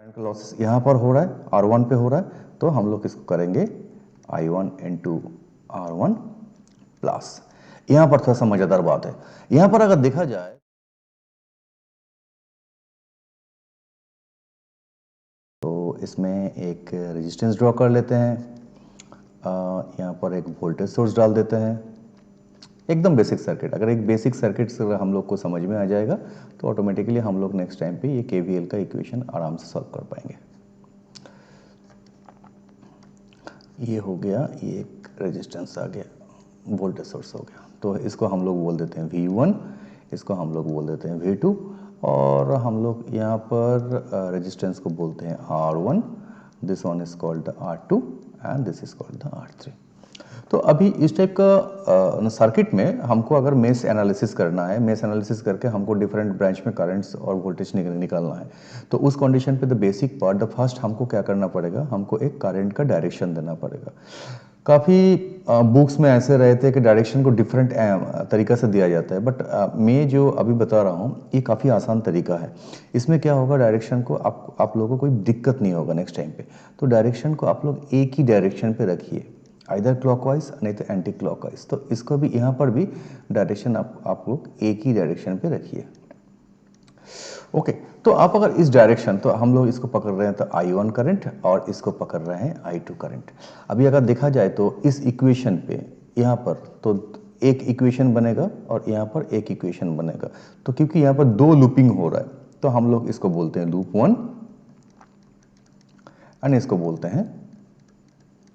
Current का losses यहाँ पर हो रहा है, R1 पे हो रहा है, तो हम लोग इसको करेंगे I1 इंटू R1 प्लस। यहाँ पर थोड़ा सा मजेदार बात है, यहाँ पर अगर देखा जाए तो इसमें एक रेजिस्टेंस ड्रॉ कर लेते हैं, यहाँ पर एक वोल्टेज सोर्स डाल देते हैं। एकदम बेसिक सर्किट, अगर एक बेसिक सर्किट से हम लोग को समझ में आ जाएगा तो ऑटोमेटिकली हम लोग नेक्स्ट टाइम पे ये KVL का इक्वेशन आराम से सॉल्व कर पाएंगे। ये हो गया, ये एक रेजिस्टेंस आ गया, वोल्टेज सोर्स हो गया, तो इसको हम लोग बोल देते हैं V1, इसको हम लोग बोल देते हैं V2, और हम लोग यहाँ पर रेजिस्टेंस को बोलते हैं R1, this one is called R2 and this is called the R3। तो अभी इस टाइप का सर्किट में हमको अगर मेश एनालिसिस करना है, मेश एनालिसिस करके हमको डिफरेंट ब्रांच में करंट्स और वोल्टेज निकालना है, तो उस कंडीशन पे the basic part, the first हमको क्या करना पड़ेगा, हमको एक करंट का डायरेक्शन देना पड़ेगा। काफ़ी बुक्स में ऐसे रहते हैं कि डायरेक्शन को डिफरेंट तरीका से दिया जाता है, बट मैं जो अभी बता रहा हूँ ये काफ़ी आसान तरीका है। इसमें क्या होगा, डायरेक्शन को आप लोगों को कोई दिक्कत नहीं होगा नेक्स्ट टाइम पे। तो डायरेक्शन को आप लोग एक ही डायरेक्शन पे रखिए, आइदर क्लॉकवाइज नहीं तो एंटी क्लॉकवाइज। तो इसको भी यहाँ पर भी डायरेक्शन आप लोग एक ही डायरेक्शन पे रखिए। ओके, तो आप अगर इस डायरेक्शन, तो हम लोग इसको पकड़ रहे हैं तो I1 करंट और इसको पकड़ रहे हैं I2 करंट। अभी अगर देखा जाए तो इस इक्वेशन पे यहाँ पर तो एक इक्वेशन बनेगा और यहाँ पर एक इक्वेशन बनेगा। तो क्योंकि यहाँ पर दो लूपिंग हो रहा है तो हम लोग इसको बोलते हैं लूप 1 एंड इसको बोलते हैं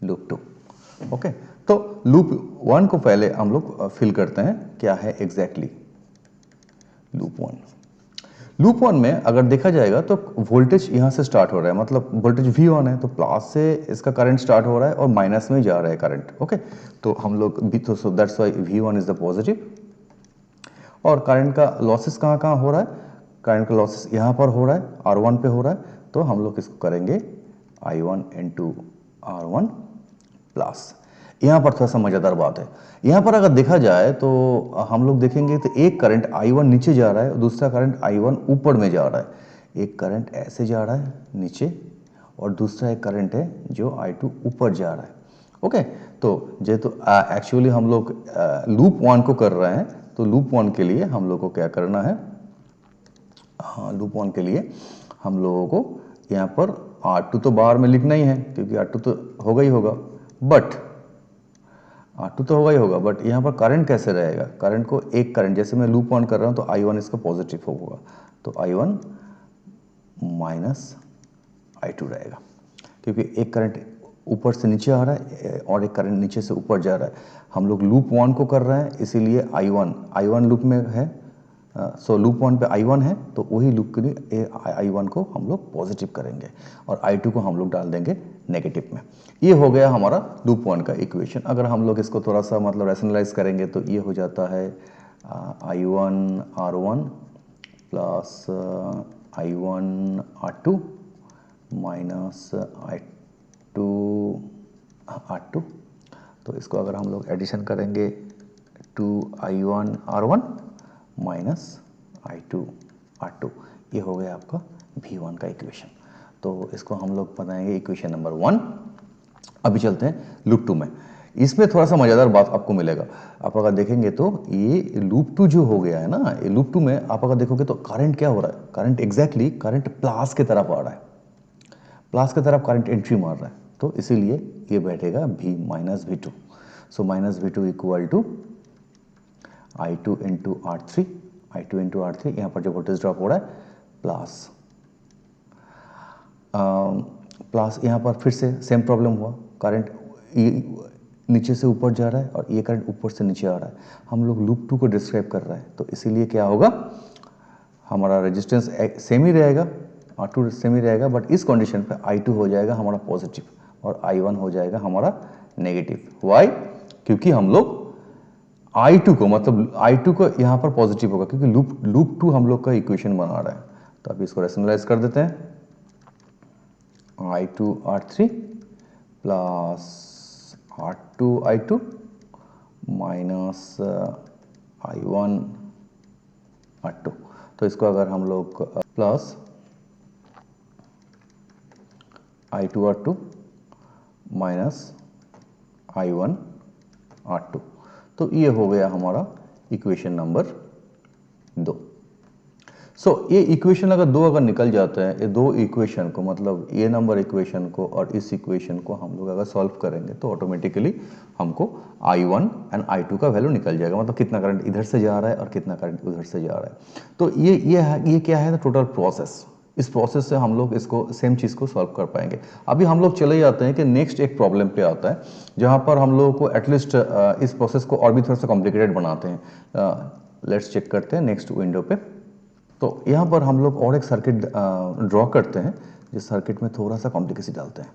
लूप 2। ओके, तो लूप 1 को पहले हम लोग फिल करते हैं, क्या है एग्जैक्टली लूप 1। लूप 1 में अगर देखा जाएगा तो वोल्टेज यहाँ से स्टार्ट हो रहा है, मतलब वोल्टेज V1 है, तो प्लस से इसका करंट स्टार्ट हो रहा है और माइनस में जा रहा है करंट। ओके, तो हम लोग भी तो that's why V1 is the positive. और करंट का लॉसेस कहाँ कहाँ हो रहा है, करंट का लॉसेस यहाँ पर हो रहा है, R1 पे हो रहा है, तो हम लोग इसको करेंगे I1 इंटू R1 प्लस। यहाँ पर थोड़ा सा मज़ेदार बात है, यहाँ पर अगर देखा जाए तो हम लोग देखेंगे तो एक करंट I1 नीचे जा रहा है और दूसरा करंट I1 ऊपर में जा रहा है। एक करंट ऐसे जा रहा है नीचे और दूसरा एक करंट है जो I2 ऊपर जा रहा है। ओके, तो जेहेतु एक्चुअली हम लोग लूप 1 को कर रहे हैं, तो लूप 1 के लिए हम लोग को क्या करना है, हाँ लूप 1 के लिए हम लोगों को यहाँ पर R2 तो बाहर में लिखना ही है क्योंकि R2 तो होगा ही होगा, बट R2 तो होगा ही होगा, बट यहाँ पर करंट कैसे रहेगा, करंट को एक करंट, जैसे मैं लूप 1 कर रहा हूँ तो I1 इसका पॉजिटिव होगा, तो I1 माइनस I2 रहेगा, क्योंकि एक करंट ऊपर से नीचे आ रहा है और एक करंट नीचे से ऊपर जा रहा है। हम लोग लूप 1 को कर रहे हैं इसीलिए I1 लूप में है, सो लूप 1 पे I1 है, तो वही लूप के लिए I1 को हम लोग पॉजिटिव करेंगे और I2 को हम लोग डाल देंगे नेगेटिव में। ये हो गया हमारा लूप 1 का इक्वेशन। अगर हम लोग इसको थोड़ा सा मतलब रैशनलाइज करेंगे तो ये हो जाता है I1 R1 plus I1 R2 minus I2 R2। तो इसको अगर हम लोग एडिशन करेंगे 2I1 R1 minus I2 R2, ये हो गया आपका V1 का इक्वेशन। तो इसको हम लोग बनाएंगे इक्वेशन नंबर 1। अभी चलते हैं लूप 2 में। इसमें थोड़ा सा मज़ेदार बात आपको मिलेगा। आप अगर देखेंगे तो ये लूप 2 जो हो गया है ना, ये लूप 2 में आप अगर देखोगे तो करंट क्या हो रहा है, करंट एग्जैक्टली करंट प्लस की तरफ आ रहा है, प्लस की तरफ करंट एंट्री मार रहा है, तो इसीलिए ये बैठेगा V माइनस V2। सो minus V2 equal to I2 into R3, I2 into R3, यहाँ पर जो वोल्टेज ड्रॉप हो रहा है प्लस प्लस, यहाँ पर फिर से सेम प्रॉब्लम हुआ, करंट नीचे से ऊपर जा रहा है और ये करंट ऊपर से नीचे आ रहा है। हम लोग लूप 2 को डिस्क्राइब कर रहे हैं, तो इसीलिए क्या होगा, हमारा रेजिस्टेंस सेम ही रहेगा, R2 सेम ही रहेगा, बट इस कंडीशन पे I2 हो जाएगा हमारा पॉजिटिव और I1 हो जाएगा हमारा नेगेटिव। वाई, क्योंकि हम लोग I2 को, मतलब I2 को यहाँ पर पॉजिटिव होगा क्योंकि लूप 2 हम लोग का इक्वेशन बना रहा है। तो अभी इसको रैशनलाइज कर देते हैं, I2 R3 plus R2 I2 minus I1 R2। तो इसको अगर हम लोग plus I2 R2 minus I1 R2। तो ये हो गया हमारा इक्वेशन नंबर 2। ये इक्वेशन अगर दो अगर निकल जाते हैं, ये दो इक्वेशन को, मतलब ये नंबर इक्वेशन को और इस इक्वेशन को हम लोग अगर सॉल्व करेंगे तो ऑटोमेटिकली हमको I1 एंड I2 का वैल्यू निकल जाएगा, मतलब कितना करंट इधर से जा रहा है और कितना करंट उधर से जा रहा है। तो ये क्या है, टोटल प्रोसेस। इस प्रोसेस से हम लोग इसको सेम चीज़ को सॉल्व कर पाएंगे। अभी हम लोग चले जाते हैं कि नेक्स्ट एक प्रॉब्लम पे आता है, जहाँ पर हम लोगों को एटलीस्ट इस प्रोसेस को और भी थोड़ा सा कॉम्प्लिकेटेड बनाते हैं। लेट्स चेक करते हैं नेक्स्ट विंडो पे। तो यहाँ पर हम लोग और एक सर्किट ड्रॉ करते हैं, जिस सर्किट में थोड़ा सा कॉम्प्लिकेसी डालते हैं।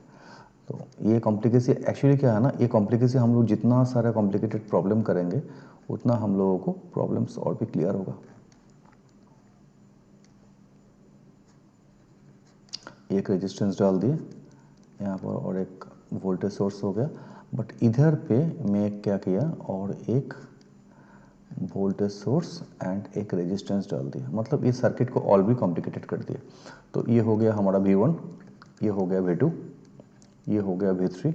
तो ये कॉम्प्लिकेसी एक्चुअली क्या है ना, ये कॉम्प्लिकेसी हम लोग जितना सारा कॉम्प्लिकेटेड प्रॉब्लम करेंगे उतना हम लोगों को प्रॉब्लम्स और भी क्लियर होगा। एक रेजिस्टेंस डाल दिए यहाँ पर और एक वोल्टेज सोर्स हो गया, बट इधर पे मैं क्या किया, और एक वोल्टेज सोर्स एंड एक रेजिस्टेंस डाल दिया, मतलब इस सर्किट को और भी कॉम्प्लिकेटेड कर दिया। तो ये हो गया हमारा V1, ये हो गया V2, ये हो गया V3।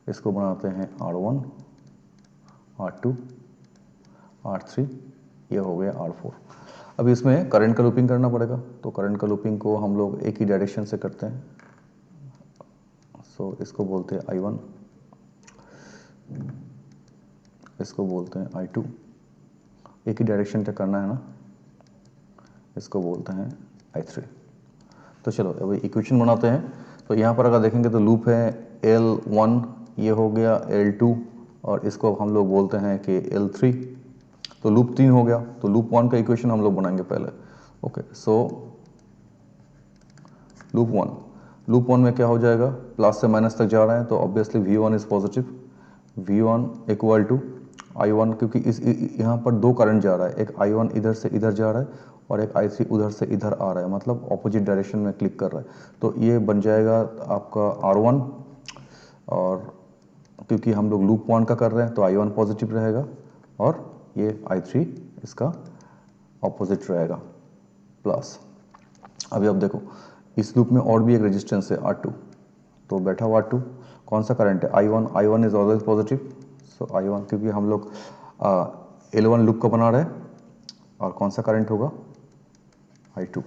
इसको बनाते हैं R1, R2, R3, ये हो गया R4। अब इसमें करंट का लूपिंग करना पड़ेगा, तो करंट का लूपिंग को हम लोग एक ही डायरेक्शन से करते हैं। इसको बोलते हैं I1, इसको बोलते हैं I2, एक ही डायरेक्शन से करना है ना, इसको बोलते हैं I3। तो चलो अभी इक्वेशन बनाते हैं। तो यहाँ पर अगर देखेंगे तो लूप है L1, ये हो गया L2, और इसको हम लोग बोलते हैं कि L3। तो लूप 3 हो गया, तो लूप 1 का इक्वेशन हम लोग बनाएंगे पहले। ओके, सो लूप 1 में क्या हो जाएगा, प्लस से माइनस तक जा रहा है, तो obviously V1 is positive, V1 equal to I1, क्योंकि इस यहाँ पर दो करंट जा रहा है, एक I1 इधर से इधर जा रहा है और एक I3 उधर से इधर आ रहा है, मतलब ऑपोजिट डायरेक्शन में क्लिक कर रहा है। तो ये बन जाएगा आपका R1, और क्योंकि हम लोग लूप 1 का कर रहे हैं तो I1 पॉजिटिव रहेगा और ये I3 इसका ऑपोजिट रहेगा, प्लस। अभी अब देखो इस लूप में और भी एक रेजिस्टेंस है R2, तो बैठा हुआ R2 कौन सा करंट है, I1 is always positive. So I1, क्योंकि हम लोग L1 लूप का बना रहे हैं, और कौन सा करंट होगा, I2।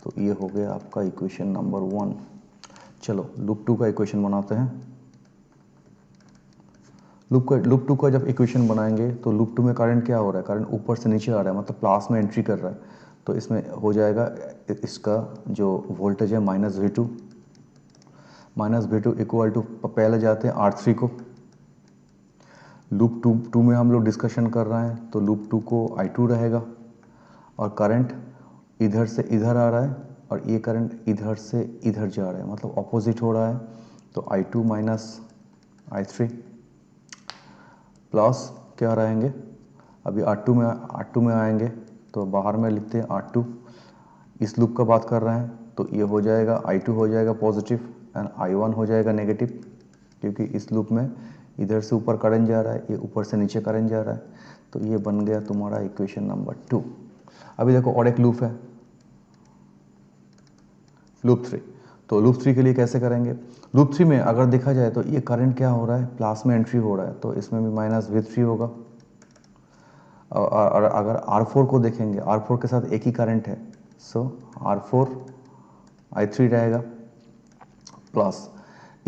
तो ये हो गया आपका इक्वेशन नंबर 1। चलो लूप 2 का इक्वेशन बनाते हैं। लूप 2 का जब इक्वेशन बनाएंगे तो लूप 2 में करंट क्या हो रहा है, करंट ऊपर से नीचे आ रहा है, मतलब प्लस में एंट्री कर रहा है। तो इसमें हो जाएगा इसका जो वोल्टेज है -V2, इक्वल टू, पहले जाते हैं R3 को। लूप 2 में हम लोग डिस्कशन कर रहे हैं, तो लूप 2 को I2 रहेगा, और करंट इधर से इधर आ रहा है और ये करंट इधर से इधर जा रहा है, मतलब ऑपोजिट हो रहा है। तो I2 माइनस I3 प्लस क्या रहेंगे, अभी R2 में आएंगे तो बाहर में लिखते हैं R2, इस लूप का बात कर रहे हैं, तो ये हो जाएगा I2 हो जाएगा पॉजिटिव एंड I1 हो जाएगा नेगेटिव, क्योंकि इस लूप में इधर से ऊपर करंट जा रहा है, ये ऊपर से नीचे करंट जा रहा है। तो ये बन गया तुम्हारा इक्वेशन नंबर 2। अभी देखो और एक लूप है, लूप 3। तो लूप 3 के लिए कैसे करेंगे, लूप 3 में अगर देखा जाए तो ये करंट क्या हो रहा है, प्लस में एंट्री हो रहा है, तो इसमें भी -V3 होगा। और अगर R4 को देखेंगे, R4 के साथ एक ही करंट है, सो R4 I3 रहेगा, प्लस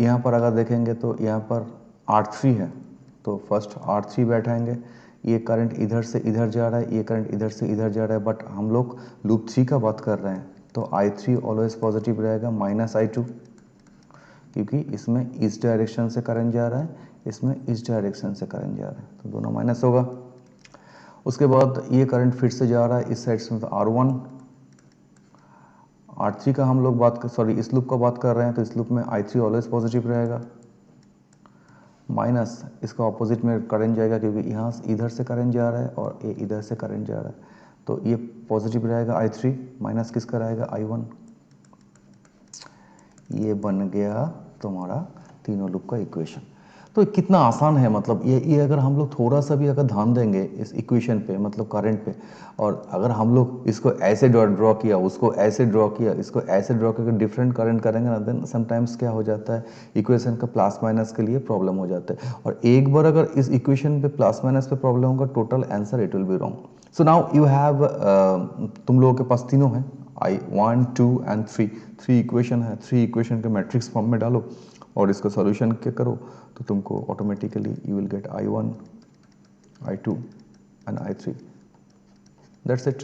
यहाँ पर अगर देखेंगे तो यहाँ पर R3 है, तो फर्स्ट R3 बैठाएंगे, ये करंट इधर से इधर जा रहा है, ये करंट इधर से इधर जा रहा है, बट हम लोग लूप 3 का बात कर रहे हैं, तो I3 ऑलवेज पॉजिटिव रहेगा, -I2, क्योंकि इसमें इस डायरेक्शन से करंट जा रहा है, इसमें इस डायरेक्शन से करंट जा रहा है, तो दोनों माइनस होगा। उसके बाद ये करंट फिर से जा रहा है इस साइड से, तो R1, R3 का हम लोग इस लूप का बात कर रहे हैं, तो इस लूप में I3 ऑलवेज पॉजिटिव रहेगा, माइनस इसका ऑपोजिट में करंट जाएगा, क्योंकि यहाँ इधर से करंट जा रहा है और ये इधर से करंट जा रहा है, तो ये पॉजिटिव रहेगा I3, माइनस किसका रहेगा I1। ये बन गया तुम्हारा तीनों लूप का इक्वेशन। तो कितना आसान है, मतलब ये अगर हम लोग थोड़ा सा भी अगर ध्यान देंगे इस इक्वेशन पे, मतलब करंट पे, और अगर हम लोग इसको ऐसे ड्रॉ किया, उसको ऐसे ड्रॉ किया, इसको ऐसे ड्रॉ करके डिफरेंट करंट करेंगे ना, देन समटाइम्स क्या हो जाता है, इक्वेशन का प्लस माइनस के लिए प्रॉब्लम हो जाता है। और एक बार अगर इस इक्वेशन पे प्लस माइनस पे प्रॉब्लम होगा, total answer it will be wrong. So now you have, तुम लोगों के पास तीनों हैं, आई 1 2 एंड 3, 3 इक्वेशन है, 3 इक्वेशन के मैट्रिक्स फॉर्म में डालो और इसका सॉल्यूशन क्या करो, तो तुमको automatically you will get I1 I2 and I3, that's it.